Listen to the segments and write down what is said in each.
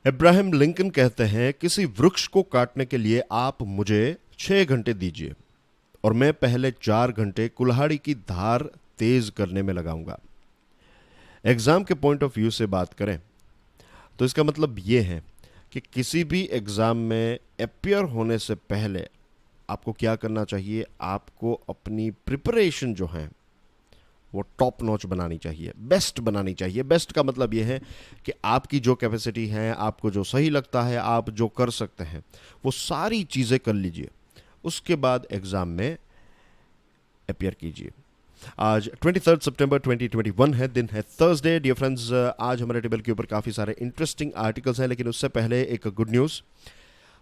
Ibrahim Lincoln कहते हैं, किसी वृक्ष को काटने के लिए आप मुझे 6 घंटे दीजिए और मैं पहले 4 घंटे कुल्हाड़ी की धार तेज करने में लगाऊंगा। एग्जाम के पॉइंट ऑफ व्यू से बात करें तो इसका मतलब ये है कि किसी भी एग्जाम में अपियर होने से पहले आपको क्या करना चाहिए। आपको अपनी प्रिपरेशन जो है वो टॉप नॉच बनानी चाहिए, बेस्ट बनानी चाहिए। बेस्ट का मतलब ये है कि आपकी जो कैपेसिटी है, आपको जो सही लगता है, आप जो कर सकते हैं, वो सारी चीज़ें कर लीजिए। उसके बाद एग्ज़ाम में अपियर कीजिए। आज 23 सितंबर 2021 है, दिन है थर्सडे। डियर फ्रेंड्स, आज हमारे टेबल के ऊपर काफ़ी सारे इंटरेस्टिंग आर्टिकल्स हैं, लेकिन उससे पहले एक गुड न्यूज़।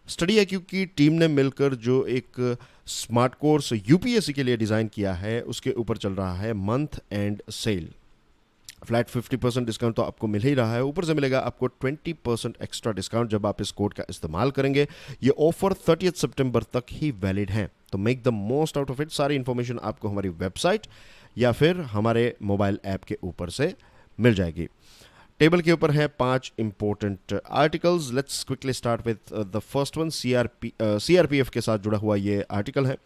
स्टडी IQ की टीम ने मिलकर जो एक स्मार्ट कोर्स UPSC के लिए डिज़ाइन किया है, उसके ऊपर चल रहा है month end sale. Flat 50% discount तो आपको मिल ही रहा है, ऊपर से मिलेगा आपको 20% एक्स्ट्रा डिस्काउंट जब आप इस कोड का इस्तेमाल करेंगे। ये ऑफर 30 सितंबर तक ही वैलिड है, तो make the most out of it. सारी इंफॉर्मेशन आपको हमारी वेबसाइट या फिर हमारे मोबाइल ऐप के ऊपर से मिल जाएगी। टेबल के ऊपर है 5 important articles. Let's quickly start with the first one. CRPF के साथ जुड़ा हुआ ये आर्टिकल है।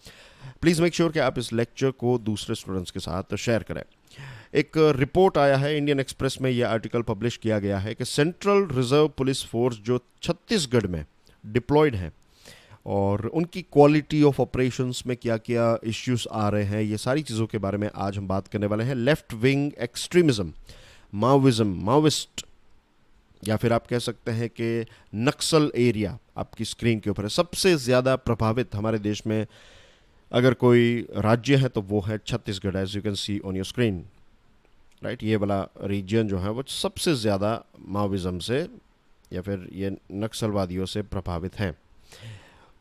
प्लीज़ मेक श्योर कि आप इस लेक्चर को दूसरे स्टूडेंट्स के साथ शेयर करें। एक रिपोर्ट आया है, इंडियन एक्सप्रेस में यह आर्टिकल पब्लिश किया गया है कि सेंट्रल रिजर्व पुलिस फोर्स जो छत्तीसगढ़ में डिप्लॉयड है और उनकी क्वालिटी ऑफ ऑपरेशंस में क्या क्या इश्यूज आ रहे हैं, ये सारी चीज़ों के बारे में आज हम बात करने वाले हैं। लेफ्ट विंग एक्सट्रीमिज्म, माओविज्म, माओविस्ट, या फिर आप कह सकते हैं कि नक्सल एरिया आपकी स्क्रीन के ऊपर है। सबसे ज़्यादा प्रभावित हमारे देश में अगर कोई राज्य है तो वो है Chhattisgarh, as you can see on your screen, right. ये वाला रीजन जो है वो सबसे ज़्यादा माओविज्म से या फिर ये नक्सलवादियों से प्रभावित हैं।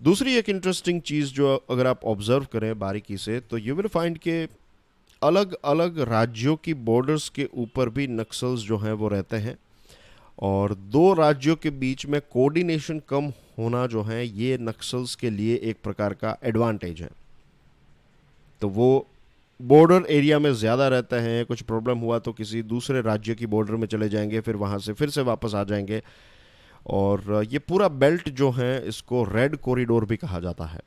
दूसरी एक इंटरेस्टिंग चीज़ जो अगर आप ऑब्जर्व करें बारीकी से, तो यू विल फाइंड के अलग अलग राज्यों की बॉर्डर्स के ऊपर भी नक्सल्स जो हैं वो रहते हैं, और दो राज्यों के बीच में कोऑर्डिनेशन कम होना जो है ये नक्सल्स के लिए एक प्रकार का एडवांटेज है। तो वो बॉर्डर एरिया में ज़्यादा रहते हैं, कुछ प्रॉब्लम हुआ तो किसी दूसरे राज्य की बॉर्डर में चले जाएंगे, फिर वहाँ से फिर से वापस आ जाएंगे। और ये पूरा बेल्ट जो है इसको रेड कॉरिडोर भी कहा जाता है।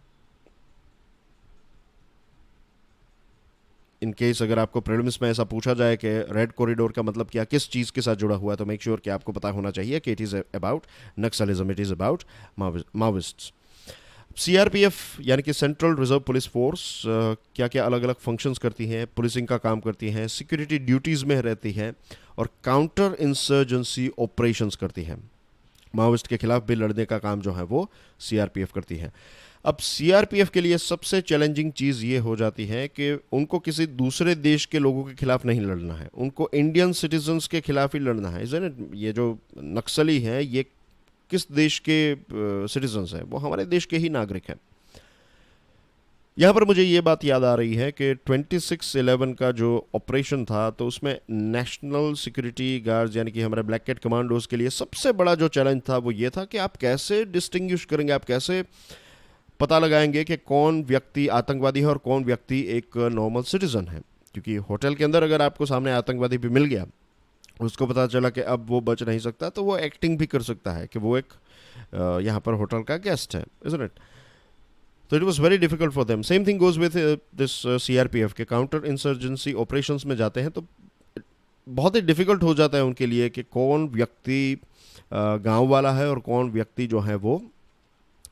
इन केस अगर आपको प्रीलिम्स में ऐसा पूछा जाए कि रेड कॉरिडोर का मतलब क्या, किस चीज़ के साथ जुड़ा हुआ है, तो मेक श्योर कि आपको पता होना चाहिए कि it is about naxalism, it is about Maoists. CRPF यानी कि सेंट्रल रिजर्व पुलिस फोर्स क्या क्या अलग अलग फंक्शंस करती हैं, पुलिसिंग का काम करती हैं, सिक्योरिटी ड्यूटीज़ में रहती है और काउंटर इंसर्जेंसी ऑपरेशंस करती हैं। माओविस्ट के खिलाफ भी लड़ने का काम जो है वो CRPF करती है। अब CRPF के लिए सबसे चैलेंजिंग चीज़ ये हो जाती है कि उनको किसी दूसरे देश के लोगों के खिलाफ नहीं लड़ना है, उनको इंडियन सिटीजन्स के खिलाफ ही लड़ना है। Is it? ये जो नक्सली हैं ये किस देश के सिटीजन्स हैं? वो हमारे देश के ही नागरिक हैं। यहाँ पर मुझे ये बात याद आ रही है कि 26/11 का जो ऑपरेशन था, तो उसमें नेशनल सिक्योरिटी गार्ड्स यानी कि हमारे ब्लैक कैट कमांडोज के लिए सबसे बड़ा जो चैलेंज था वो ये था कि आप कैसे डिस्टिंग्विश करेंगे, आप कैसे पता लगाएंगे कि कौन व्यक्ति आतंकवादी है और कौन व्यक्ति एक नॉर्मल सिटीजन है। क्योंकि होटल के अंदर अगर आपको सामने आतंकवादी भी मिल गया, उसको पता चला कि अब वो बच नहीं सकता, तो वो एक्टिंग भी कर सकता है कि वो एक यहाँ पर होटल का गेस्ट है, इज़न्ट इट? तो it was very difficult for them. Same thing goes with this CRPF के काउंटर इंसर्जेंसी ऑपरेशंस में जाते हैं तो बहुत ही डिफिकल्ट हो जाता है उनके लिए कि कौन व्यक्ति गांव वाला है और कौन व्यक्ति जो है वो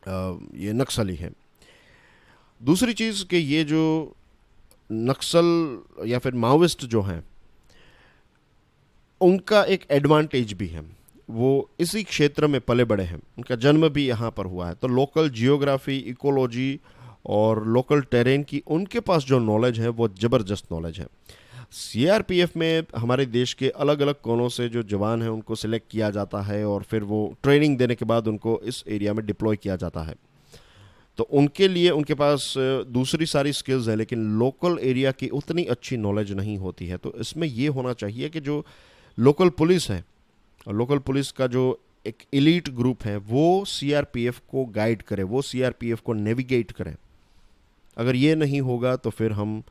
ये नक्सली है। दूसरी चीज़ कि ये जो नक्सल या फिर माओविस्ट जो हैं उनका एक एडवांटेज भी है, वो इसी क्षेत्र में पले बड़े हैं, उनका जन्म भी यहाँ पर हुआ है, तो लोकल जियोग्राफी, इकोलॉजी और लोकल टेरेन की उनके पास जो नॉलेज है वो ज़बरदस्त नॉलेज है। CRPF में हमारे देश के अलग अलग कोनों से जो जवान हैं उनको सिलेक्ट किया जाता है और फिर वो ट्रेनिंग देने के बाद उनको इस एरिया में डिप्लॉय किया जाता है। तो उनके लिए उनके पास दूसरी सारी स्किल्स है, लेकिन लोकल एरिया की उतनी अच्छी नॉलेज नहीं होती है। तो इसमें ये होना चाहिए कि जो लोकल पुलिस है और लोकल पुलिस का जो एक एलीट ग्रुप है वो CRPF को गाइड करे, वो CRPF को नेविगेट करे। अगर ये नहीं होगा तो फिर हम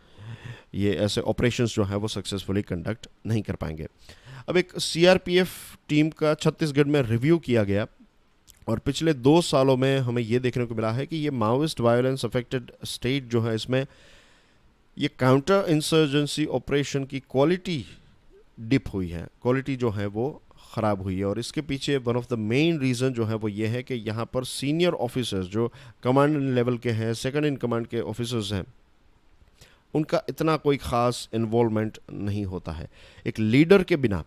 ये ऐसे ऑपरेशंस जो है वो सक्सेसफुली कंडक्ट नहीं कर पाएंगे। अब एक सीआरपीएफ टीम का छत्तीसगढ़ में रिव्यू किया गया और पिछले 2 सालों में हमें ये देखने को मिला है कि ये माओइस्ट वायलेंस अफेक्टेड स्टेट जो है, इसमें ये काउंटर इंसर्जेंसी ऑपरेशन की क्वालिटी डिप हुई है, क्वालिटी जो है वो ख़राब हुई है। और इसके पीछे one of the main reason जो है वो ये है कि यहाँ पर सीनियर ऑफिसर्स जो कमांड लेवल के हैं, सेकंड इन कमांड के ऑफिसर्स हैं, उनका इतना कोई ख़ास इन्वॉल्वमेंट नहीं होता है। एक लीडर के बिना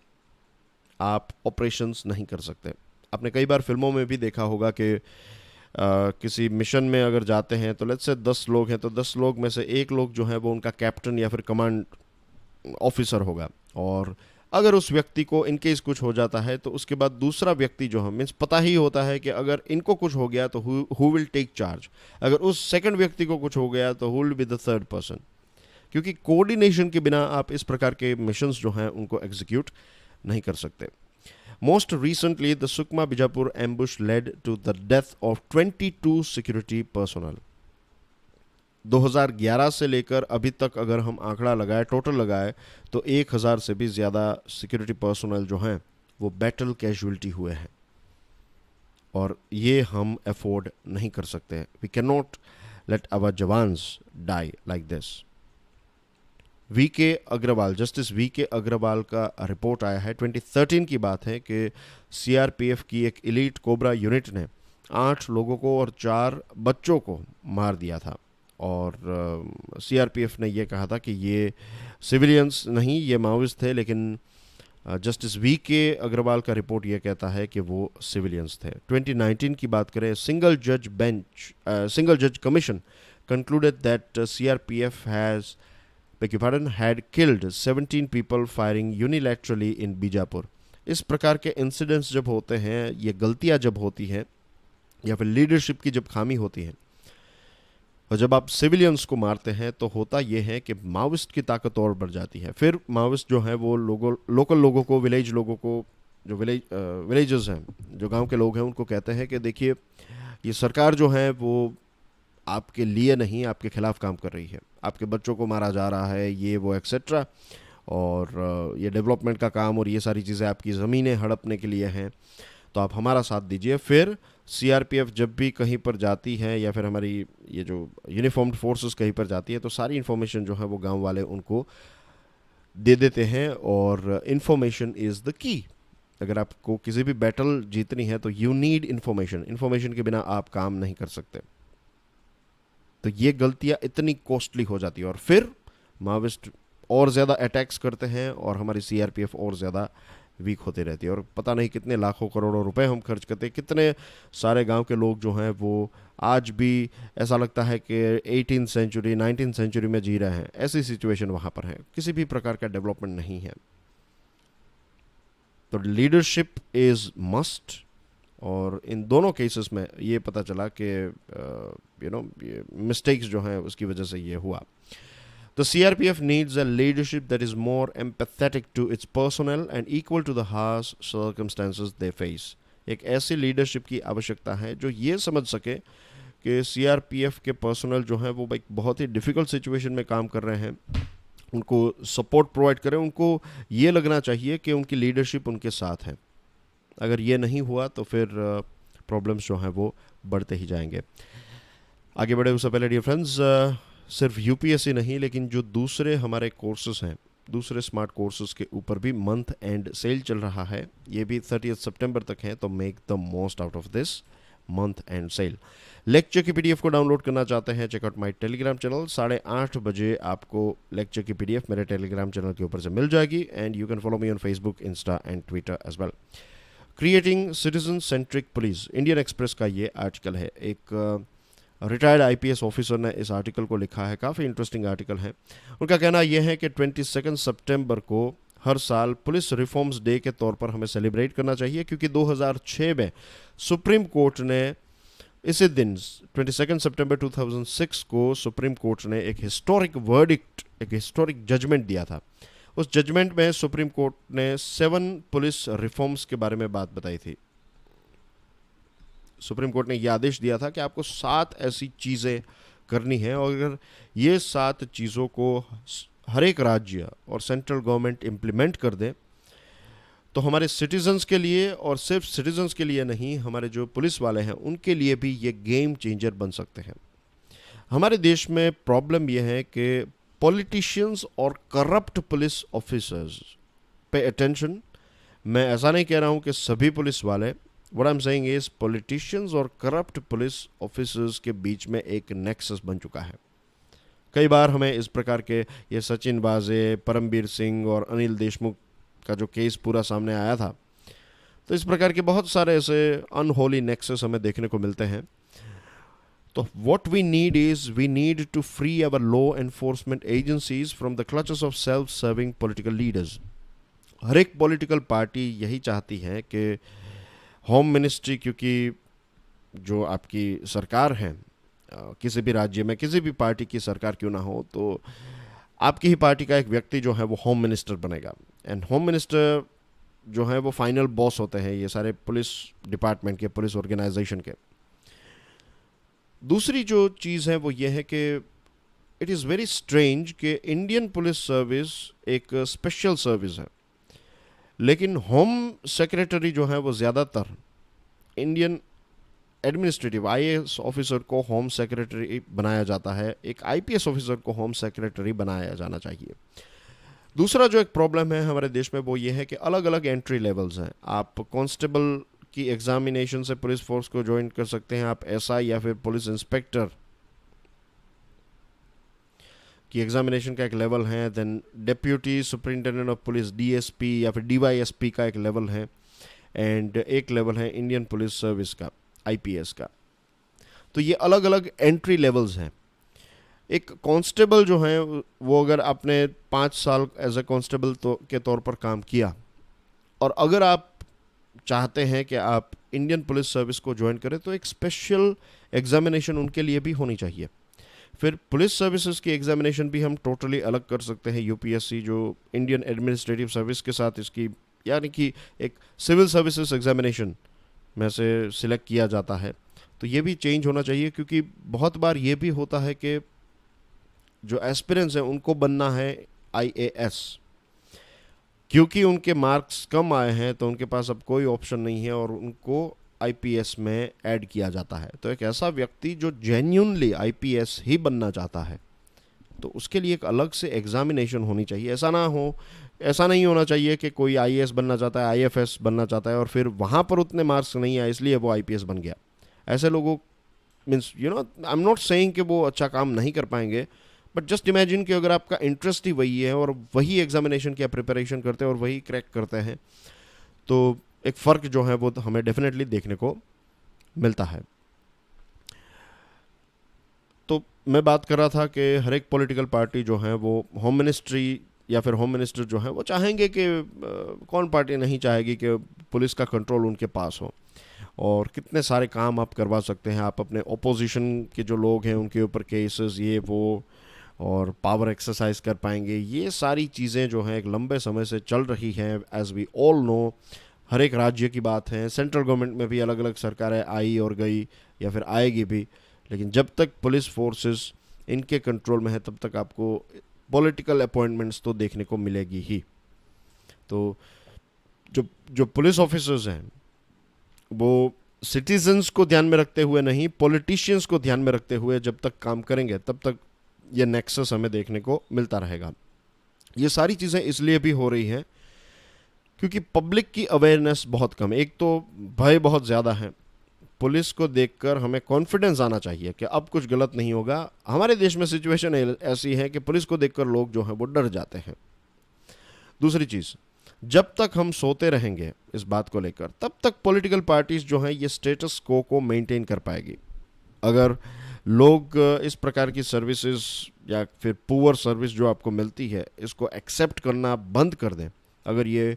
आप ऑपरेशंस नहीं कर सकते। आपने कई बार फिल्मों में भी देखा होगा कि किसी मिशन में अगर जाते हैं तो लेट्स से 10 लोग हैं, तो 10 लोग में से एक लोग जो है वो उनका कैप्टन या फिर कमांड ऑफिसर होगा, और अगर उस व्यक्ति को इनकेस कुछ हो जाता है तो उसके बाद दूसरा व्यक्ति जो है, मीन्स पता ही होता है कि अगर इनको कुछ हो गया तो हु विल टेक चार्ज, अगर उस सेकंड व्यक्ति को कुछ हो गया तो who will be the third person. क्योंकि कोऑर्डिनेशन के बिना आप इस प्रकार के मिशंस जो हैं उनको एग्जीक्यूट नहीं कर सकते। Most recently the Sukma Bijapur ambush led to the death of 22 security personal. 2011 से लेकर अभी तक अगर हम आंकड़ा लगाए, टोटल लगाए, तो 1000 से भी ज़्यादा सिक्योरिटी पर्सनल जो हैं वो बैटल कैजुअल्टी हुए हैं, और ये हम अफोर्ड नहीं कर सकते। We can not let our jawans die like this. V K. Agarwal, justice V K. Agarwal का रिपोर्ट आया है, 2013 की बात है, कि सीआरपीएफ की एक एलीट कोबरा यूनिट ने 8 लोगों को और 4 बच्चों को मार दिया था। और सीआरपीएफ ने ये कहा था कि ये सिविलियंस नहीं, ये माओइस्ट थे, लेकिन जस्टिस वी.के. अग्रवाल का रिपोर्ट ये कहता है कि वो सिविलियंस थे। 2019 की बात करें, सिंगल जज commission concluded that CRPF had killed 17 people firing unilaterally in Bijapur. इस प्रकार के इंसिडेंट्स जब होते हैं, ये गलतियां जब होती हैं, या फिर लीडरशिप की जब खामी होती है, और जब आप सिविलियंस को मारते हैं, तो होता यह है कि माओइस्ट की ताकत और बढ़ जाती है। फिर माओइस्ट जो है वो लोकल लोगों को, विलेज लोगों को, जो विलेजर्स हैं, जो गांव के लोग हैं, उनको कहते हैं कि देखिए, ये सरकार जो है वो आपके लिए नहीं, आपके खिलाफ काम कर रही है, आपके बच्चों को मारा जा रहा है, ये वो एक्सेट्रा, और ये डेवलपमेंट का काम और ये सारी चीज़ें आपकी ज़मीनें हड़पने के लिए हैं, तो आप हमारा साथ दीजिए। फिर सीआरपीएफ जब भी कहीं पर जाती है, या फिर हमारी ये जो यूनिफॉर्म्ड फोर्सेस कहीं पर जाती है, तो सारी इन्फॉर्मेशन जो है वो गांव वाले उनको दे देते हैं, और इन्फॉर्मेशन इज़ द की। अगर आपको किसी भी बैटल जीतनी है तो यू नीड इन्फॉर्मेशन, इन्फॉर्मेशन के बिना आप काम नहीं कर सकते। तो ये गलतियां इतनी कॉस्टली हो जाती है, और फिर माओइस्ट और ज़्यादा अटैक्स करते हैं, और हमारी सीआरपीएफ और ज़्यादा वीक होती रहती है, और पता नहीं कितने लाखों करोड़ों रुपए हम खर्च करते हैं, कितने सारे गांव के लोग जो हैं वो आज भी ऐसा लगता है कि 18th सेंचुरी 19th सेंचुरी में जी रहे हैं। ऐसी सिचुएशन वहाँ पर है, किसी भी प्रकार का डेवलपमेंट नहीं है। तो लीडरशिप इज़ मस्ट, और इन दोनों केसेस में ये पता चला कि मिस्टेक्स जो हैं उसकी वजह से ये हुआ। The CRPF needs a leadership that is more empathetic to its personnel and equal to the harsh circumstances they face. एक ऐसी लीडरशिप की आवश्यकता है जो ये समझ सके कि सीआरपीएफ के पर्सनल जो हैं वो एक बहुत ही डिफ़िकल्ट सिचुएशन में काम कर रहे हैं, उनको सपोर्ट प्रोवाइड करें, उनको ये लगना चाहिए कि उनकी लीडरशिप उनके साथ है। अगर ये नहीं हुआ तो फिर प्रॉब्लम्स जो हैं वो बढ़ते ही जाएंगे। आगे बढ़े उससे पहले डियर फ्रेंड्स, सिर्फ यूपीएससी नहीं, लेकिन जो दूसरे हमारे कोर्सेज हैं, दूसरे स्मार्ट कोर्सेज के ऊपर भी मंथ एंड सेल चल रहा है। ये भी 30 सितंबर तक है, तो make the most out of this month end sale. Lecture की पीडीएफ को डाउनलोड करना चाहते हैं, चेकआउट माई टेलीग्राम चैनल। 8:30 बजे आपको लेक्चर की पीडीएफ मेरे टेलीग्राम चैनल के ऊपर से मिल जाएगी, and you can follow me on Facebook, insta and Twitter as well. Creating citizen centric police, Indian Express का ये आर्टिकल है। एक रिटायर्ड आईपीएस ऑफिसर ने इस आर्टिकल को लिखा है, काफ़ी इंटरेस्टिंग आर्टिकल है। उनका कहना यह है कि 22 सितंबर को हर साल पुलिस रिफॉर्म्स डे के तौर पर हमें सेलिब्रेट करना चाहिए, क्योंकि 2006 में सुप्रीम कोर्ट ने इसी दिन 22 सितंबर 2006 को सुप्रीम कोर्ट ने एक हिस्टोरिक वर्डिक्ट, एक हिस्टोरिक जजमेंट दिया था। उस जजमेंट में सुप्रीम कोर्ट ने 7 पुलिस रिफॉर्म्स के बारे में बात बताई थी। सुप्रीम कोर्ट ने यह आदेश दिया था कि आपको 7 ऐसी चीज़ें करनी है, और अगर ये 7 चीज़ों को हर एक राज्य और सेंट्रल गवर्नमेंट इम्प्लीमेंट कर दे तो हमारे सिटीजन्स के लिए, और सिर्फ सिटीजन्स के लिए नहीं, हमारे जो पुलिस वाले हैं उनके लिए भी ये गेम चेंजर बन सकते हैं। हमारे देश में प्रॉब्लम यह है कि पॉलिटिशियंस और corrupt police officers pay attention. मैं ऐसा नहीं कह रहा हूँ कि सभी पुलिस वाले, what I am saying is politicians और करप्ट पुलिस ऑफिसर्स के बीच में एक नेक्सस बन चुका है। कई बार हमें इस प्रकार के, ये सचिन वाजे, परमबीर सिंह और अनिल देशमुख का जो केस पूरा सामने आया था, तो इस प्रकार के बहुत सारे ऐसे अनहोली नेक्सस हमें देखने को मिलते हैं। तो what we need is, we need to free our law enforcement agencies from the clutches of self serving political leaders. हर एक पॉलिटिकल पार्टी यही चाहती है कि होम मिनिस्ट्री, क्योंकि जो आपकी सरकार है किसी भी राज्य में, किसी भी पार्टी की सरकार क्यों ना हो, तो आपकी ही पार्टी का एक व्यक्ति जो है वो होम मिनिस्टर बनेगा। एंड होम मिनिस्टर जो है वो फाइनल बॉस होते हैं ये सारे पुलिस डिपार्टमेंट के, पुलिस ऑर्गेनाइजेशन के। दूसरी जो चीज़ है वो ये है कि इट इज़ वेरी स्ट्रेंज कि इंडियन पुलिस सर्विस एक स्पेशल सर्विस है, लेकिन होम सेक्रेटरी जो है वो ज़्यादातर इंडियन एडमिनिस्ट्रेटिव आईएएस ऑफिसर को होम सेक्रेटरी बनाया जाता है, एक आईपीएस ऑफिसर को होम सेक्रेटरी बनाया जाना चाहिए। दूसरा जो एक प्रॉब्लम है हमारे देश में वो ये है कि अलग अलग एंट्री लेवल्स हैं। आप कांस्टेबल की एग्जामिनेशन से पुलिस फोर्स को ज्वाइन कर सकते हैं, आप एसआई या फिर पुलिस इंस्पेक्टर की एग्जामिनेशन का एक लेवल है, then deputy superintendent of police DSP या फिर डीवाईएसपी का एक लेवल है, एंड एक लेवल है इंडियन पुलिस सर्विस का, आईपीएस का। तो ये अलग अलग एंट्री लेवल्स हैं। एक कांस्टेबल जो है वो, अगर आपने 5 साल एज ए कांस्टेबल के तौर पर काम किया, और अगर आप चाहते हैं कि आप इंडियन पुलिस सर्विस को ज्वाइन करें, तो एक स्पेशल एग्जामिनेशन उनके लिए भी होनी चाहिए। फिर पुलिस सर्विसेज की एग्जामिनेशन भी हम टोटली अलग कर सकते हैं, यूपीएससी जो इंडियन एडमिनिस्ट्रेटिव सर्विस के साथ इसकी, यानी कि एक सिविल सर्विसेज एग्जामिनेशन में से सिलेक्ट किया जाता है। तो ये भी चेंज होना चाहिए, क्योंकि बहुत बार ये भी होता है कि जो एस्पिरेंट्स हैं उनको बनना है आईएएस, क्योंकि उनके मार्क्स कम आए हैं तो उनके पास अब कोई ऑप्शन नहीं है और उनको आईपीएस में ऐड किया जाता है। तो एक ऐसा व्यक्ति जो जेन्युइनली आईपीएस ही बनना चाहता है, तो उसके लिए एक अलग से एग्जामिनेशन होनी चाहिए। ऐसा नहीं होना चाहिए कि कोई आईएएस बनना चाहता है, आईएफएस बनना चाहता है, और फिर वहाँ पर उतने मार्क्स नहीं आए इसलिए वो आईपीएस बन गया। ऐसे लोगों, means I am not saying कि वो अच्छा काम नहीं कर पाएंगे, बट जस्ट इमेजिन कि अगर आपका इंटरेस्ट ही वही है और वही एग्जामिनेशन की आप प्रिपरेशन करते हैं और वही क्रैक करते हैं, तो एक फ़र्क जो है वो तो हमें डेफिनेटली देखने को मिलता है। तो मैं बात कर रहा था कि हर एक पॉलिटिकल पार्टी जो है वो होम मिनिस्ट्री या फिर होम मिनिस्टर जो है वो चाहेंगे कि कौन पार्टी नहीं चाहेगी कि पुलिस का कंट्रोल उनके पास हो, और कितने सारे काम आप करवा सकते हैं। आप अपने ओपोजिशन के जो लोग हैं उनके ऊपर केसेस, ये वो, और पावर एक्सरसाइज कर पाएंगे। ये सारी चीज़ें जो हैं एक लंबे समय से चल रही हैं, एज वी ऑल नो। हर एक राज्य की बात है, सेंट्रल गवर्नमेंट में भी अलग अलग सरकारें आई और गई या फिर आएगी भी, लेकिन जब तक पुलिस फोर्सेस इनके कंट्रोल में है तब तक आपको पॉलिटिकल अपॉइंटमेंट्स तो देखने को मिलेगी ही। तो जो पुलिस ऑफिसर्स हैं वो सिटीजन्स को ध्यान में रखते हुए नहीं, पॉलिटिशियंस को ध्यान में रखते हुए जब तक काम करेंगे तब तक ये नेक्सस हमें देखने को मिलता रहेगा। ये सारी चीज़ें इसलिए भी हो रही हैं क्योंकि पब्लिक की अवेयरनेस बहुत कम है। एक तो भय बहुत ज़्यादा है। पुलिस को देखकर हमें कॉन्फिडेंस आना चाहिए कि अब कुछ गलत नहीं होगा। हमारे देश में सिचुएशन ऐसी है कि पुलिस को देखकर लोग जो हैं वो डर जाते हैं। दूसरी चीज़, जब तक हम सोते रहेंगे इस बात को लेकर, तब तक पॉलिटिकल पार्टीज जो हैं ये स्टेटस को मेंटेन कर पाएगी। अगर लोग इस प्रकार की सर्विसेज या फिर पुअर सर्विस जो आपको मिलती है इसको एक्सेप्ट करना बंद कर दें, अगर ये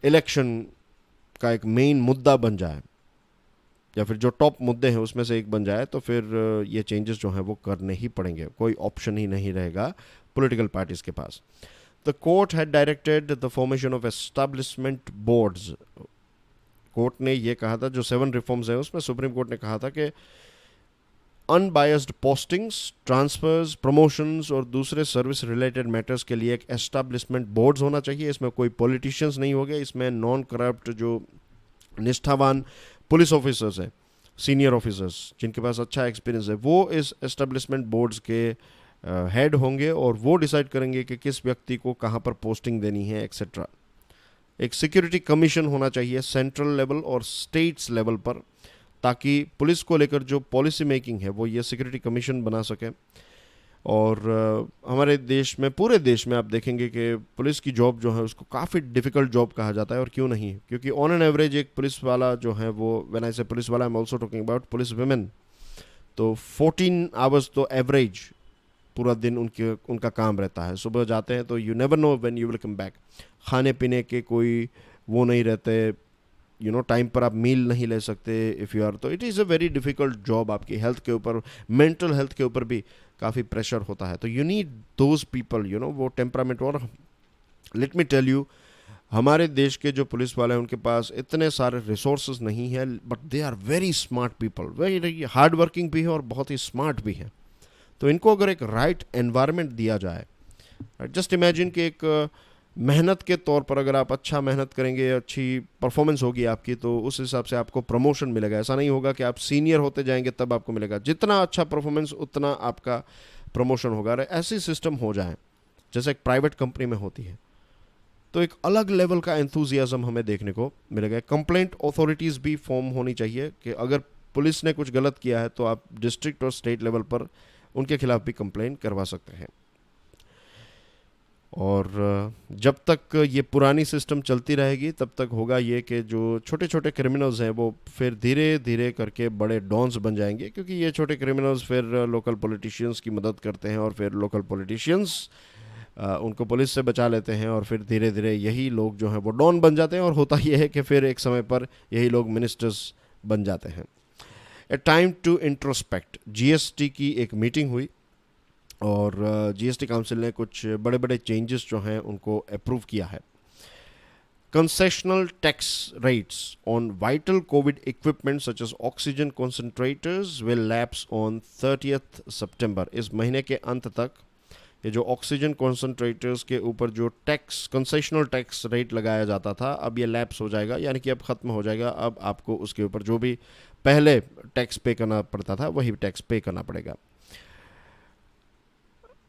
इलेक्शन का एक मेन मुद्दा बन जाए या फिर जो टॉप मुद्दे हैं उसमें से एक बन जाए, तो फिर ये चेंजेस जो हैं वो करने ही पड़ेंगे। कोई ऑप्शन ही नहीं रहेगा पॉलिटिकल पार्टीज के पास। The court had directed the formation of establishment boards. Court ने ये कहा था, जो 7 रिफॉर्म्स हैं उसमें सुप्रीम कोर्ट ने कहा था कि अनबायस्ड पोस्टिंग्स, ट्रांसफर्स, प्रमोशंस और दूसरे सर्विस रिलेटेड मैटर्स के लिए एक एस्टैब्लिशमेंट बोर्ड्स होना चाहिए। इसमें कोई पॉलिटिशियंस नहीं होंगे, इसमें नॉन करप्ट जो निष्ठावान पुलिस ऑफिसर्स हैं, सीनियर ऑफिसर्स जिनके पास अच्छा एक्सपीरियंस है, वो इस एस्टेब्लिशमेंट बोर्ड्स के हेड होंगे और वो डिसाइड करेंगे कि किस व्यक्ति को कहाँ पर पोस्टिंग देनी है एक्सेट्रा। एक सिक्योरिटी कमीशन होना चाहिए सेंट्रल लेवल और स्टेट्स लेवल पर, ताकि पुलिस को लेकर जो पॉलिसी मेकिंग है वो ये सिक्योरिटी कमीशन बना सके। और हमारे देश में, पूरे देश में आप देखेंगे कि पुलिस की जॉब जो है उसको काफ़ी डिफ़िकल्ट जॉब कहा जाता है। और क्यों नहीं, क्योंकि ऑन एन एवरेज एक पुलिस वाला जो है वो, व्हेन आई से पुलिस वाला, I am also talking about police women, तो 14 आवर्स तो एवरेज पूरा दिन उनका काम रहता है। सुबह जाते हैं तो you never know when you will come back. खाने पीने के कोई वो नहीं रहते, टाइम पर आप मील नहीं ले सकते इफ़ यू आर, तो it is a very difficult job. आपकी हेल्थ के ऊपर, मेंटल हेल्थ के ऊपर भी काफ़ी प्रेशर होता है। तो यू नीड दोज पीपल, वो टेम्परामेंट। और लेट मी टेल यू, हमारे देश के जो पुलिस वाले हैं उनके पास इतने सारे रिसोर्सेज नहीं है, but they are very smart people, very hard working भी है और बहुत ही स्मार्ट भी हैं। तो इनको अगर एक राइट एनवायरनमेंट दिया जाए, जस्ट इमेजिन कि एक मेहनत के तौर पर अगर आप अच्छा मेहनत करेंगे, अच्छी परफॉर्मेंस होगी आपकी, तो उस हिसाब से आपको प्रमोशन मिलेगा। ऐसा नहीं होगा कि आप सीनियर होते जाएंगे तब आपको मिलेगा, जितना अच्छा परफॉर्मेंस उतना आपका प्रमोशन होगा। अगर ऐसी सिस्टम हो जाए जैसे एक प्राइवेट कंपनी में होती है, तो एक अलग लेवल का एंथुजियाज्म हमें देखने को मिलेगा। कंप्लेंट अथॉरिटीज़ भी फॉर्म होनी चाहिए कि अगर पुलिस ने कुछ गलत किया है तो आप डिस्ट्रिक्ट और स्टेट लेवल पर उनके खिलाफ भी कंप्लेंट करवा सकते हैं। और जब तक ये पुरानी सिस्टम चलती रहेगी तब तक होगा ये कि जो छोटे छोटे क्रिमिनल्स हैं वो फिर धीरे धीरे करके बड़े डॉन्स बन जाएंगे, क्योंकि ये छोटे क्रिमिनल्स फिर लोकल पॉलिटिशियंस की मदद करते हैं और फिर लोकल पॉलिटिशियंस उनको पुलिस से बचा लेते हैं और फिर धीरे धीरे यही लोग जो हैं वो डॉन बन जाते हैं। और होता यह है कि फिर एक समय पर यही लोग मिनिस्टर्स बन जाते हैं। A time to introspect, GST की एक मीटिंग हुई और जीएसटी काउंसिल ने कुछ बड़े बड़े चेंजेस जो हैं उनको अप्रूव किया है। Concessional tax rates on vital covid equipment such as oxygen concentrators will lapse on 30th September. इस महीने के अंत तक ये जो ऑक्सीजन कंसंट्रेटर्स के ऊपर जो टैक्स, कंसेशनल टैक्स रेट लगाया जाता था, अब ये लैप्स हो जाएगा, यानी कि अब ख़त्म हो जाएगा। अब आपको उसके ऊपर जो भी पहले टैक्स पे करना पड़ता था वही टैक्स पे करना पड़ेगा।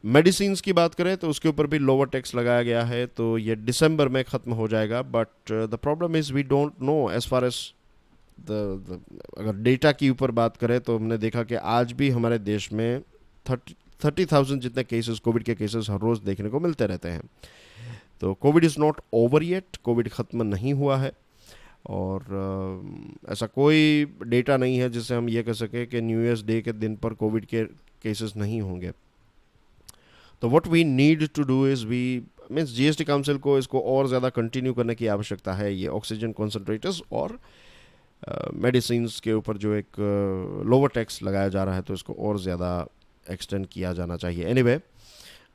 मेडिसिन्स की बात करें तो उसके ऊपर भी लोअर टैक्स लगाया गया है, तो ये दिसंबर में ख़त्म हो जाएगा। But the problem is we don't know as far as the अगर डेटा की ऊपर बात करें तो हमने देखा कि आज भी हमारे देश में 30,000 जितने केसेस, कोविड के केसेस हर रोज़ देखने को मिलते रहते हैं। तो Covid is not over yet, Covid ख़त्म नहीं हुआ है। और ऐसा कोई डेटा नहीं है जिससे हम ये कह सकें कि न्यू ईयर्स डे के दिन पर कोविड के केसेस नहीं होंगे। तो what we need to do is we means GST council को इसको और ज़्यादा कंटिन्यू करने की आवश्यकता है। ये ऑक्सीजन कॉन्सेंट्रेटर्स और मेडिसिन्स के ऊपर जो एक लोअर टैक्स लगाया जा रहा है, तो इसको और ज़्यादा एक्सटेंड किया जाना चाहिए। एनीवे,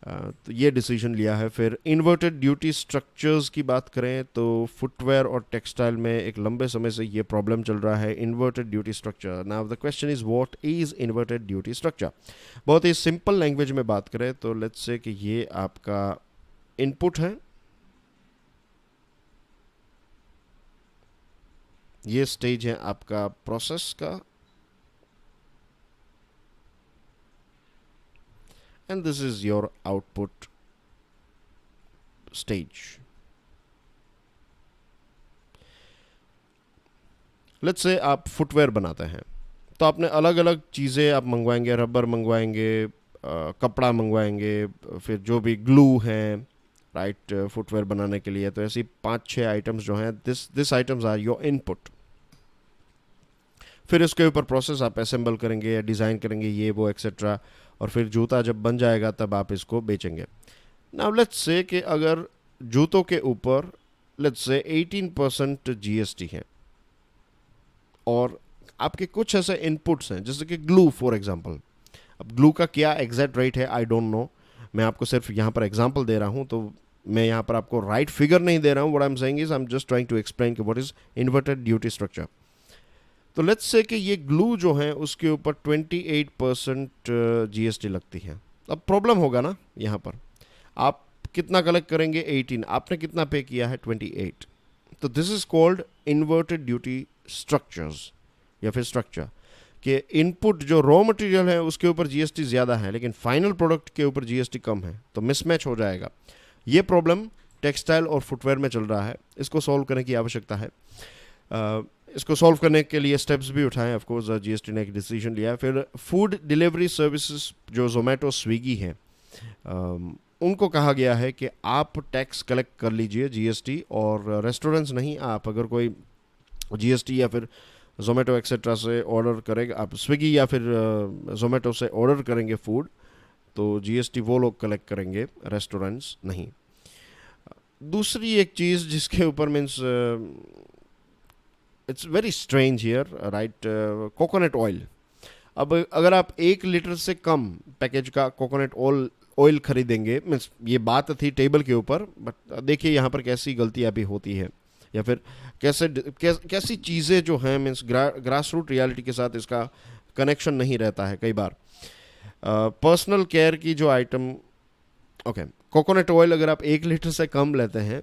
तो ये डिसीजन लिया है। फिर इन्वर्टेड ड्यूटी स्ट्रक्चर्स की बात करें तो फुटवेयर और टेक्सटाइल में एक लंबे समय से ये प्रॉब्लम चल रहा है, inverted duty structure. Now the question is what is inverted duty structure. बहुत ही सिंपल लैंग्वेज में बात करें तो लेट्स से कि ये आपका इनपुट है, ये स्टेज है आपका प्रोसेस का, and this is your output stage. Let's say आप फुटवेयर बनाते हैं, तो आपने अलग अलग चीज़ें आप मंगवाएंगे, रबर मंगवाएंगे, कपड़ा मंगवाएंगे, फिर जो भी ग्लू हैं, राइट, फुटवेयर बनाने के लिए। तो ऐसी 5-6 आइटम्स जो हैं, this items are your input. फिर इसके ऊपर प्रोसेस आप असेंबल करेंगे या डिज़ाइन करेंगे, ये वो एक्सेट्रा, और फिर जूता जब बन जाएगा तब आप इसको बेचेंगे। नाउ लेट्स से कि अगर जूतों के ऊपर लेट्स से 18% जीएसटी है और आपके कुछ ऐसे इनपुट्स हैं जैसे कि ग्लू फॉर एग्जांपल। अब ग्लू का क्या एग्जैक्ट रेट है आई डोंट नो, मैं आपको सिर्फ यहाँ पर एग्जांपल दे रहा हूँ, तो मैं यहाँ पर आपको राइट फिगर नहीं दे रहा हूँ। What I am saying is I am just trying to explain कि what is inverted duty structure. तो लेट्स से कि ये ग्लू जो है उसके ऊपर 28% जीएसटी लगती है। अब प्रॉब्लम होगा ना यहाँ पर, आप कितना कलेक्ट करेंगे? 18, आपने कितना पे किया है? 28। तो this is called inverted duty structures या फिर स्ट्रक्चर, कि इनपुट जो रॉ मटेरियल है उसके ऊपर जीएसटी ज़्यादा है लेकिन फाइनल प्रोडक्ट के ऊपर जीएसटी कम है, तो मिसमैच हो जाएगा। ये प्रॉब्लम टेक्सटाइल और फुटवेयर में चल रहा है, इसको सॉल्व करने की आवश्यकता है। इसको सॉल्व करने के लिए स्टेप्स भी उठाएं, ऑफ कोर्स जीएसटी ने एक डिसीजन लिया। फिर फूड डिलीवरी सर्विसेज जो जोमेटो स्विगी हैं, उनको कहा गया है कि आप टैक्स कलेक्ट कर लीजिए जीएसटी, और रेस्टोरेंट्स नहीं, आप अगर कोई जीएसटी या फिर जोमेटो एक्सेट्रा से ऑर्डर करेंगे, आप स्विगी या फिर जोमेटो से ऑर्डर करेंगे फूड, तो जीएसटी वो लोग कलेक्ट करेंगे, रेस्टोरेंट्स नहीं। दूसरी एक चीज़ जिसके ऊपर means it's very strange here, right, coconut oil. अब अगर आप 1 लीटर से कम पैकेज का कोकोनट ऑयल खरीदेंगे, मीन्स ये बात थी टेबल के ऊपर, बट देखिए यहाँ पर कैसी गलतियाँ भी होती है, या फिर कैसी चीज़ें जो हैं, मीन्स ग्रास रूट रियलिटी के साथ इसका कनेक्शन नहीं रहता है कई बार। पर्सनल केयर की जो आइटम, ओके, कोकोनट ऑयल अगर आप 1 लीटर से कम लेते हैं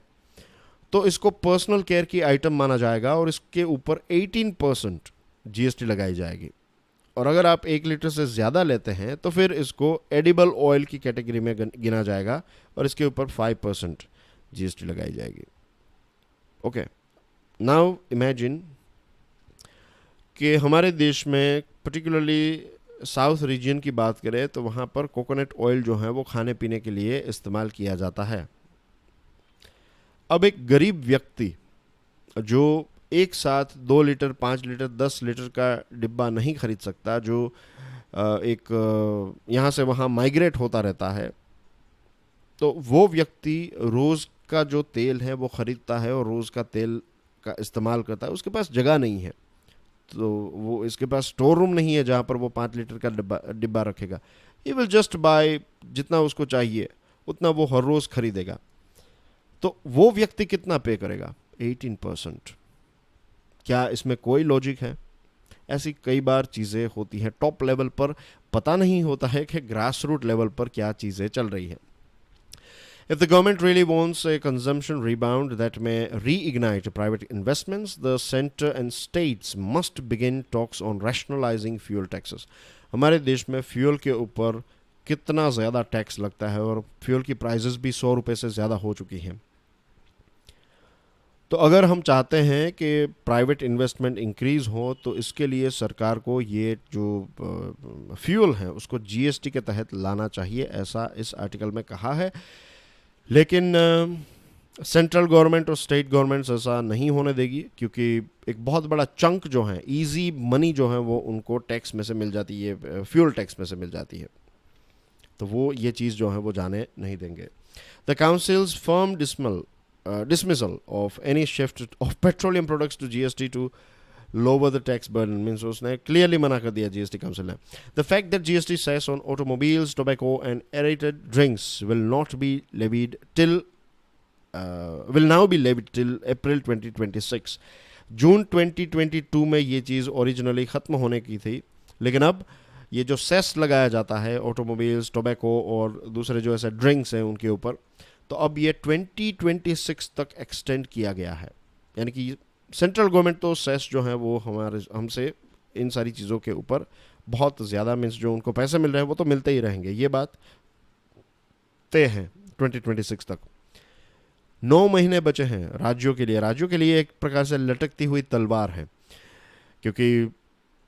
तो इसको पर्सनल केयर की आइटम माना जाएगा और इसके ऊपर 18% जीएसटी लगाई जाएगी। और अगर आप 1 लीटर से ज़्यादा लेते हैं तो फिर इसको एडिबल ऑयल की कैटेगरी में गिना जाएगा और इसके ऊपर 5% जीएसटी लगाई जाएगी। ओके, नाउ इमेजिन कि हमारे देश में पर्टिकुलरली साउथ रीजन की बात करें तो वहाँ पर कोकोनट ऑयल जो है वो खाने पीने के लिए इस्तेमाल किया जाता है। अब एक गरीब व्यक्ति जो एक साथ 2 लीटर, 5 लीटर, 10 लीटर का डिब्बा नहीं खरीद सकता, जो एक यहाँ से वहाँ माइग्रेट होता रहता है, तो वो व्यक्ति रोज़ का जो तेल है वो ख़रीदता है और रोज़ का तेल का इस्तेमाल करता है। उसके पास जगह नहीं है, तो वो इसके पास स्टोर रूम नहीं है जहाँ पर वो 5 लीटर का डिब्बा रखेगा। ही विल जस्ट बाय, जितना उसको चाहिए उतना वो हर रोज़ खरीदेगा। तो वो व्यक्ति कितना पे करेगा? 18%। क्या इसमें कोई लॉजिक है? ऐसी कई बार चीज़ें होती हैं, टॉप लेवल पर पता नहीं होता है कि ग्रास रूट लेवल पर क्या चीज़ें चल रही हैं। If the government really wants a consumption rebound that may reignite private investments, the center and states must begin talks on rationalizing fuel taxes. हमारे देश में फ्यूल के ऊपर कितना ज़्यादा टैक्स लगता है और फ्यूल की प्राइसेस भी 100 रुपये से ज़्यादा हो चुकी हैं। तो अगर हम चाहते हैं कि प्राइवेट इन्वेस्टमेंट इंक्रीज़ हो तो इसके लिए सरकार को ये जो फ्यूल है उसको जीएसटी के तहत लाना चाहिए, ऐसा इस आर्टिकल में कहा है। लेकिन सेंट्रल गवर्नमेंट और स्टेट गवर्नमेंट्स ऐसा नहीं होने देगी, क्योंकि एक बहुत बड़ा चंक जो है, इजी मनी जो है, वो उनको टैक्स में से मिल जाती है, फ्यूल टैक्स में से मिल जाती है, तो वो ये चीज़ जो है वो जाने नहीं देंगे। The councils firm dismissal of any shift of petroleum products to GST to lower the tax burden, means उसने clearly मना कर दिया GST काउंसिल ने। The fact that GST cess on automobiles, tobacco and aerated drinks will not be levied till will now be levied till April 2026। जून 2022 में ये चीज़ originally ख़त्म होने की थी, लेकिन अब ये जो सेस लगाया जाता है ऑटोमोबाइल्स, टोबैको और दूसरे जो ऐसे ड्रिंक्स हैं उनके ऊपर, तो अब ये 2026 तक एक्सटेंड किया गया है। यानी कि सेंट्रल गवर्नमेंट तो सेस जो है वो हमसे इन सारी चीज़ों के ऊपर बहुत ज़्यादा, मीन्स जो उनको पैसे मिल रहे हैं वो तो मिलते ही रहेंगे, ये बात तय है 2026 तक। 9 महीने बचे हैं राज्यों के लिए। राज्यों के लिए एक प्रकार से लटकती हुई तलवार है, क्योंकि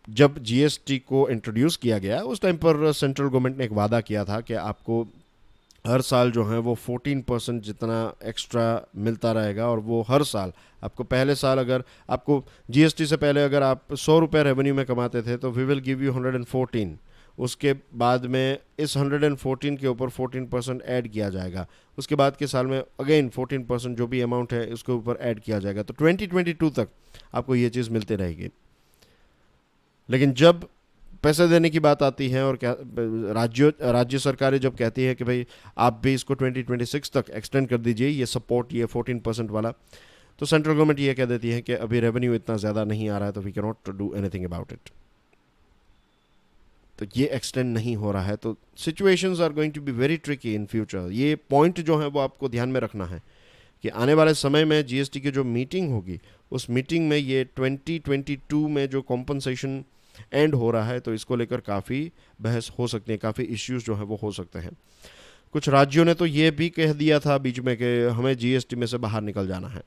जब जीएसटी को इंट्रोड्यूस किया गया उस टाइम पर सेंट्रल गवर्नमेंट ने एक वादा किया था कि आपको हर साल जो है वो 14% जितना एक्स्ट्रा मिलता रहेगा, और वो हर साल आपको, पहले साल अगर आपको जीएसटी से पहले अगर आप 100 रुपये रेवेन्यू में कमाते थे तो वी विल गिव यू 114। उसके बाद में इस 114 के ऊपर 14% ऐड किया जाएगा, उसके बाद के साल में अगेन 14% जो भी अमाउंट है उसके ऊपर ऐड किया जाएगा, तो 2022 तक आपको ये चीज़ मिलती रहेगी। लेकिन जब पैसे देने की बात आती है और क्या राज्य सरकारें जब कहती है कि भाई आप भी इसको 2026 तक एक्सटेंड कर दीजिए ये सपोर्ट, ये 14% वाला, तो सेंट्रल गवर्नमेंट ये कह देती है कि अभी रेवेन्यू इतना ज़्यादा नहीं आ रहा है, तो we can not do anything about it. तो ये एक्सटेंड नहीं हो रहा है, तो situations are going to be very tricky in future. ये पॉइंट जो है वो आपको ध्यान में रखना है कि आने वाले समय में जीएसटी की जो मीटिंग होगी, उस मीटिंग में ये 2022 में जो कॉम्पनसेशन एंड हो रहा है, तो इसको लेकर काफ़ी बहस हो सकती है, काफ़ी इश्यूज जो है वो हो सकते हैं। कुछ राज्यों ने तो ये भी कह दिया था बीच में कि हमें जीएसटी में से बाहर निकल जाना है।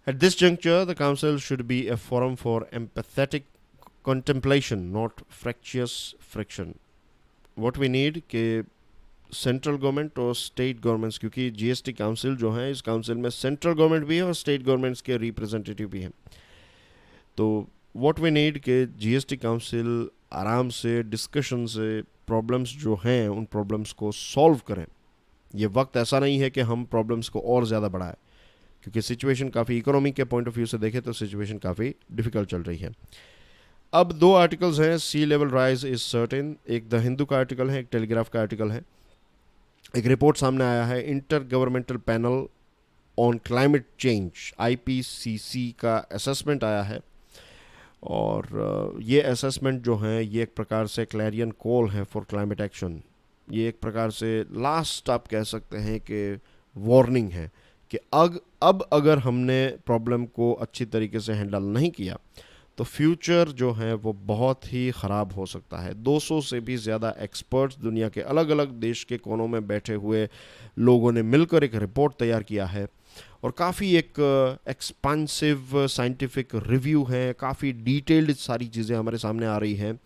At this juncture, the Council should be a forum for empathetic contemplation, not fractious friction. What we need कि सेंट्रल गवर्नमेंट और स्टेट गवर्नमेंट्स, क्योंकि जीएसटी काउंसिल जो है, इस काउंसिल में सेंट्रल गवर्नमेंट भी है और स्टेट गवर्नमेंट्स के रिप्रेजेंटेटिव भी हैं। तो व्हाट वी नीड कि जीएसटी काउंसिल आराम से डिस्कशन से प्रॉब्लम्स जो हैं उन प्रॉब्लम्स को सॉल्व करें। ये वक्त ऐसा नहीं है कि हम प्रॉब्लम्स को और ज़्यादा बढ़ाएं, क्योंकि सिचुएशन काफ़ी, इकोनॉमी के पॉइंट ऑफ व्यू से देखें तो सिचुएशन काफ़ी डिफिकल्ट चल रही है। अब 2 आर्टिकल्स हैं, सी लेवल राइज इज सर्टेन, एक द हिंदू का आर्टिकल है, एक टेलीग्राफ का आर्टिकल है। एक रिपोर्ट सामने आया है, inter governmental panel on climate change, IPCC का असेसमेंट आया है, और ये असेसमेंट जो है ये एक प्रकार से क्लैरियन कॉल है फॉर क्लाइमेट एक्शन। ये एक प्रकार से लास्ट आप कह सकते हैं कि वार्निंग है कि अब अगर हमने प्रॉब्लम को अच्छी तरीके से हैंडल नहीं किया तो फ्यूचर जो है वो बहुत ही ख़राब हो सकता है। 200 से भी ज़्यादा एक्सपर्ट्स दुनिया के अलग अलग देश के कोनों में बैठे हुए लोगों ने मिलकर एक रिपोर्ट तैयार किया है, और काफ़ी एक एक्सपांसिव साइंटिफिक रिव्यू है, काफ़ी डिटेल्ड सारी चीज़ें हमारे सामने आ रही हैं।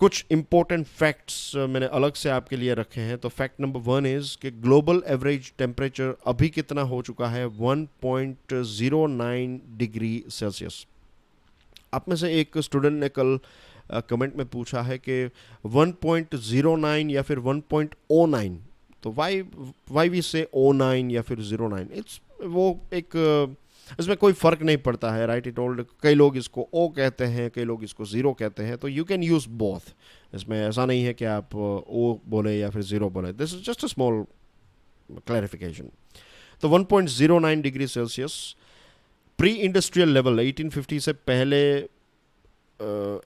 कुछ इम्पोर्टेंट फैक्ट्स मैंने अलग से आपके लिए रखे हैं। तो फैक्ट नंबर 1 इज़ कि ग्लोबल एवरेज टेम्परेचर अभी कितना हो चुका है, 1.09 डिग्री सेल्सियस। आप में से एक स्टूडेंट ने कल कमेंट में पूछा है कि 1.09 या फिर 1.09, तो वाई वी से 09 या फिर 09, इट्स वो एक इसमें कोई फ़र्क नहीं पड़ता है, राइट। इट ओल्ड, कई लोग इसको ओ कहते हैं, कई लोग इसको ज़ीरो कहते हैं, तो यू कैन यूज़ बोथ। इसमें ऐसा नहीं है कि आप ओ बोले या फिर ज़ीरो बोले, this is just a small clarification. तो 1.09 degree Celsius pre industrial level 1850 से पहले,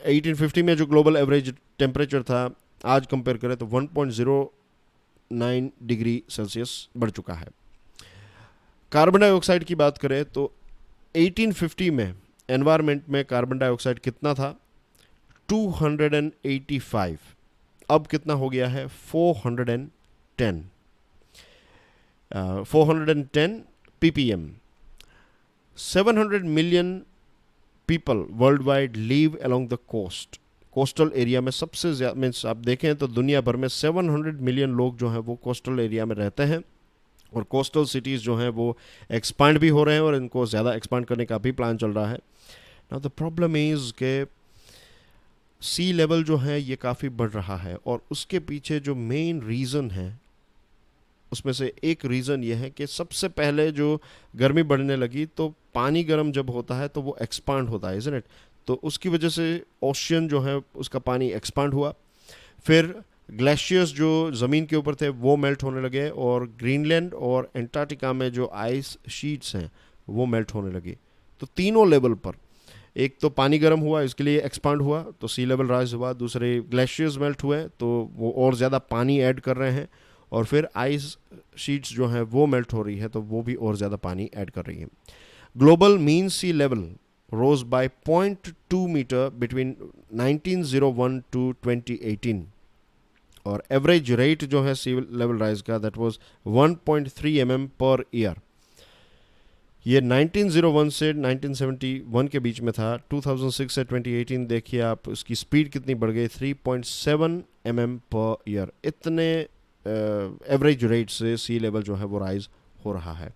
1850 में जो ग्लोबल एवरेज टेम्परेचर था आज कंपेयर करें तो 1.09 डिग्री सेल्सियस बढ़ चुका है। कार्बन डाइऑक्साइड की बात करें तो 1850 में एनवायरनमेंट में कार्बन डाइऑक्साइड कितना था, 285, अब कितना हो गया है 410 ppm। 700 million people world wide live along the coast. Coastal area में सबसे ज़्यादा, मीन्स आप देखें तो दुनिया भर में 700 मिलियन लोग जो हैं वो कोस्टल एरिया में रहते हैं, और कोस्टल सिटीज़ जो हैं वो एक्सपांड भी हो रहे हैं और इनको ज़्यादा एक्सपांड करने का भी प्लान चल रहा है। नाउ द प्रॉब्लम इज़ के सी लेवल जो है ये काफ़ी बढ़ रहा है, और उसके पीछे जो मेन रीज़न है उसमें से एक रीज़न ये है कि सबसे पहले जो गर्मी बढ़ने लगी तो पानी गर्म जब होता है तो वो एक्सपांड होता है, इज़न्ट इट। तो उसकी वजह से ओशियन जो है उसका पानी एक्सपांड हुआ, फिर ग्लेशियर्स जो ज़मीन के ऊपर थे वो मेल्ट होने लगे, और ग्रीनलैंड और एंटार्क्टिका में जो आइस शीट्स हैं वो मेल्ट होने लगी। तो तीनों लेवल पर, एक तो पानी गर्म हुआ, इसके लिए एक्सपांड हुआ तो सी लेवल राइज हुआ, दूसरे ग्लेशियर्स मेल्ट हुए तो वो और ज़्यादा पानी ऐड कर रहे हैं, और फिर आइस शीट्स जो हैं वो मेल्ट हो रही है तो वो भी और ज़्यादा पानी ऐड कर रही है। Global mean sea level rose by 0.2 meter between 1901 to 2018, और एवरेज रेट जो है सी लेवल राइज का that was 1.3 mm per year. ये 1901 से 1971 के बीच में था। 2006 से 2018 देखिए आप, उसकी स्पीड कितनी बढ़ गई, 3.7 mm पर ईयर। इतने एवरेज रेट से सी लेवल जो है वो राइज हो रहा है।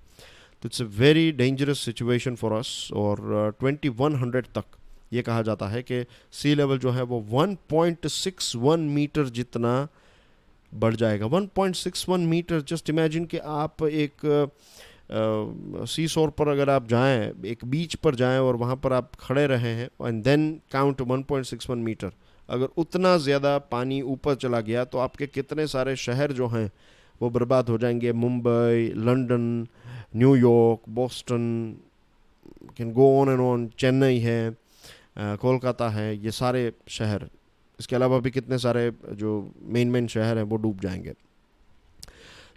तो it's a very dangerous situation for us, और 2100 तक ये कहा जाता है कि सी लेवल जो है वो 1.61 मीटर जितना बढ़ जाएगा। 1.61 मीटर, जस्ट इमेजिन कि आप एक सी शोर पर अगर आप जाएं, एक बीच पर जाएं और वहाँ पर आप खड़े रहे हैं एंड देन काउंट 1.61 मीटर, अगर उतना ज़्यादा पानी ऊपर चला गया तो आपके कितने सारे शहर जो हैं वो बर्बाद हो जाएंगे। Mumbai, London, New York, Boston, can go on and on, Chennai है, कोलकाता है, ये सारे शहर, इसके अलावा भी कितने सारे जो मेन शहर हैं वो डूब जाएंगे।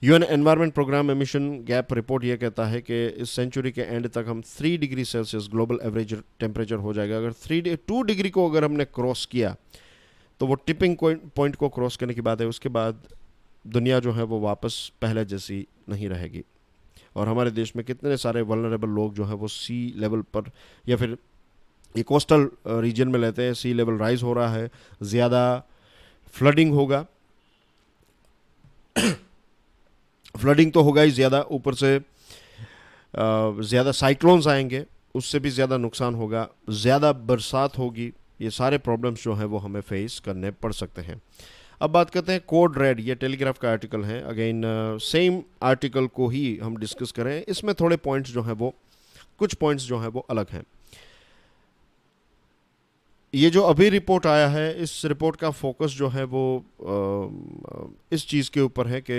UN environment programme emission gap report ये कहता है कि इस सेंचुरी के एंड तक हम 3 degree Celsius global average temperature हो जाएगा। अगर 2 डिग्री को अगर हमने क्रॉस किया तो वो टिपिंग पॉइंट को क्रॉस करने की बात है, उसके बाद दुनिया जो है वो वापस पहले जैसी नहीं रहेगी। और हमारे देश में कितने सारे वल्नरेबल लोग जो हैं वो सी लेवल पर या फिर ये कोस्टल रीजन में लेते हैं, सी लेवल राइज हो रहा है, ज़्यादा फ्लडिंग होगा। फ्लडिंग तो होगा ही ज़्यादा, ऊपर से ज़्यादा साइक्लोन्स आएंगे, उससे भी ज़्यादा नुकसान होगा, ज़्यादा बरसात होगी। ये सारे प्रॉब्लम्स जो हैं वो हमें फेस करने पड़ सकते हैं। अब बात करते हैं कोड रेड, ये टेलीग्राफ का आर्टिकल है। अगेन सेम आर्टिकल को ही हम डिस्कस करें, इसमें थोड़े पॉइंट्स जो हैं वो, कुछ पॉइंट्स जो हैं वो अलग हैं। ये जो अभी रिपोर्ट आया है, इस रिपोर्ट का फोकस जो है वो इस चीज़ के ऊपर है कि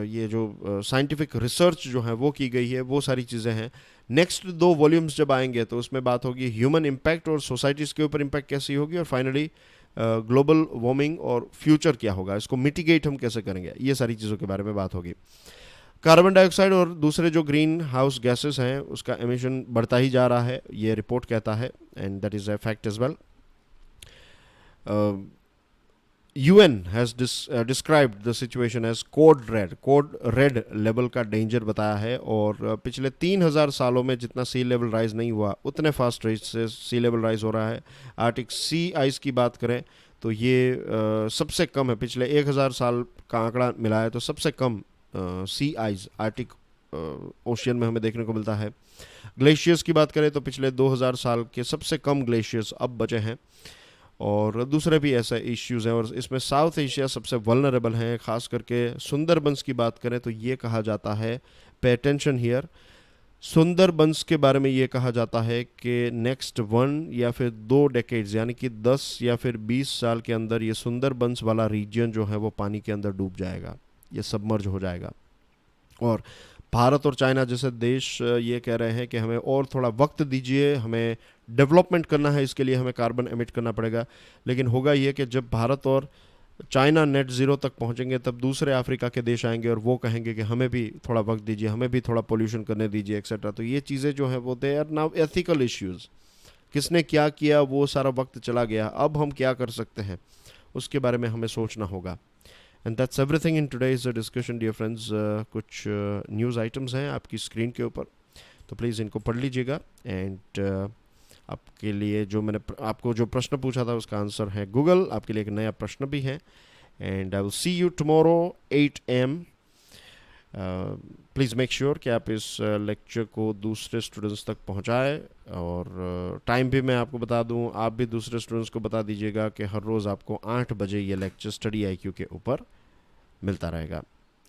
ये जो साइंटिफिक रिसर्च जो है वो की गई है, वो सारी चीज़ें हैं। नेक्स्ट 2 वॉल्यूम्स जब आएंगे तो उसमें बात होगी ह्यूमन इम्पैक्ट और सोसाइटीज़ के ऊपर इम्पैक्ट कैसी होगी, और फाइनली ग्लोबल वार्मिंग और फ्यूचर क्या होगा, इसको मिटिगेट हम कैसे करेंगे, ये सारी चीज़ों के बारे में बात होगी। कार्बन डाइऑक्साइड और दूसरे जो ग्रीन हाउस गैसेस हैं उसका एमिशन बढ़ता ही जा रहा है, ये रिपोर्ट कहता है, and that is a fact as well. UN has described the situation as code red level का डेंजर बताया है। और पिछले 3000 सालों में जितना सी लेवल राइज नहीं हुआ उतने फास्ट रेट से सी लेवल राइज हो रहा है। आर्टिक सी आइस की बात करें तो ये सबसे कम है, पिछले 1000 साल का आंकड़ा मिला है तो सबसे कम सी आइस आर्टिक ओशियन में हमें देखने को मिलता है। ग्लेशियर्स की बात करें तो पिछले 2000 साल के सबसे कम ग्लेशियर्स अब बचे हैं, और दूसरे भी ऐसे इश्यूज़ हैं। और इसमें साउथ एशिया सबसे वल्नरेबल हैं, ख़ास करके सुंदरबंस की बात करें तो ये कहा जाता है, पे अटेंशन हियर, सुंदरबंस के बारे में ये कहा जाता है कि नेक्स्ट 1 या फिर 2 डेकेड्स यानी कि 10 या फिर 20 साल के अंदर ये सुंदरबंस वाला रीजन जो है वो पानी के अंदर डूब जाएगा, ये सबमर्ज हो जाएगा। और भारत और चाइना जैसे देश ये कह रहे हैं कि हमें और थोड़ा वक्त दीजिए, हमें डेवलपमेंट करना है, इसके लिए हमें कार्बन एमिट करना पड़ेगा। लेकिन होगा ये कि जब भारत और चाइना नेट ज़ीरो तक पहुंचेंगे तब दूसरे अफ्रीका के देश आएंगे और वो कहेंगे कि हमें भी थोड़ा वक्त दीजिए, हमें भी थोड़ा पोल्यूशन करने दीजिए एक्सेट्रा। तो ये चीज़ें जो है वो they are now ethical issues, किसने क्या किया वो सारा वक्त चला गया, अब हम क्या कर सकते हैं उसके बारे में हमें सोचना होगा। And that's everything in today's discussion dear friends. कुछ न्यूज़ आइटम्स हैं आपकी स्क्रीन के ऊपर, तो प्लीज़ इनको पढ़ लीजिएगा। एंड आपके लिए जो मैंने आपको जो प्रश्न पूछा था उसका आंसर है गूगल, आपके लिए एक नया प्रश्न भी है। And I will see you tomorrow 8 AM। Please make sure कि आप इस लेक्चर को दूसरे स्टूडेंट्स तक पहुंचाएं, और टाइम भी मैं आपको बता दूं, आप भी दूसरे स्टूडेंट्स को बता दीजिएगा कि हर रोज़ आपको 8 बजे ये लेक्चर स्टडी IQ के ऊपर मिलता रहेगा।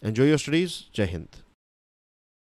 Enjoy your studies. जय हिंद।